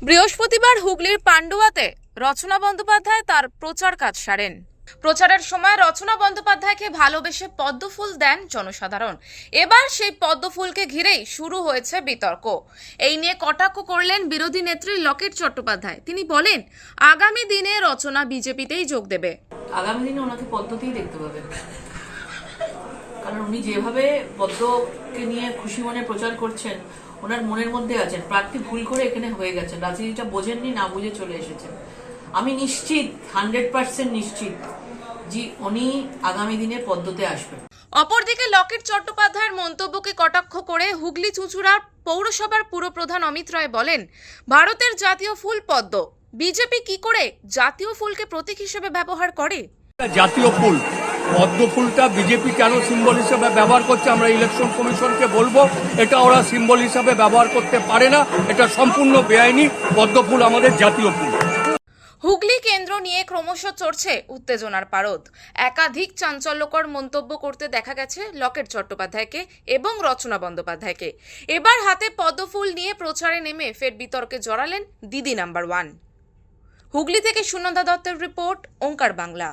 বৃহস্পতিবার হুগলির পান্ডুয়াতে রচনা বন্দ্যোপাধ্যায় তার প্রচার কাজ সারেন। প্রচারের সময় রচনা বন্দ্যোপাধ্যায়কে ভালোবেসে পদ্মফুল দেন জনসাধারণ। এবার সেই পদ্মফুলকে ঘিরেই শুরু হয়েছে বিতর্ক। এই নিয়ে কটাক্ষ করলেন বিরোধী নেত্রী লকেট চট্টোপাধ্যায়। তিনি বলেন, আগামী দিনে রচনা বিজেপিতেই যোগ দেবে। আগামী দিনে ওনাকে পদ্মতেই দেখতে পাবে, কারণ উনি যেভাবে পদ্মকে নিয়ে খুশি মনে প্রচার করছেন, ওনার মনের মধ্যে আছেন। প্রার্থী ভুল করে এখানে হয়ে গেছেন, রাজনীতিটা বোঝেননি, না বুঝে চলে এসেছেন। আমি নিশ্চিত, 100% নিশ্চিত যে উনি আগামী দিনে পদ্মতে আসবেন। অপরদিকে লকেট চট্টোপাধ্যায়ের মন্তব্যকে কটাক্ষ করে হুগলি চুঁচুড়ার পৌরসভার পুরপ্রধান অমিত রায় বলেন, ভারতের জাতীয় ফুল পদ্ম, বিজেপি কি করে জাতীয় ফুলকে প্রতীক হিসেবে ব্যবহার করে? জাতীয় ফুল পদ্ম ফুলটা বিজেপি কেন সিম্বল হিসেবে ব্যবহার করছে, আমরা ইলেকশন কমিশনকে বলবো এটা ওরা সিম্বল হিসেবে ব্যবহার করতে পারে না, এটা সম্পূর্ণ বেআইনি। পদ্ম ফুল আমাদের জাতীয় ফুল। হুগলি কেন্দ্র নিয়ে ক্রমশ চড়ছে উত্তেজনার পারদ। একাধিক চাঞ্চল্যকর মন্তব্য করতে দেখা গেছে লকেট চট্টোপাধ্যায়কে এবং রচনা বন্দ্যোপাধ্যায়কে। এবার হাতে পদ্মফুল নিয়ে প্রচারে নেমে ফের বিতর্কে জড়ালেন দিদি নাম্বার 1। হুগলি থেকে সুনন্দা দত্তের রিপোর্ট, ওঙ্কার বাংলা।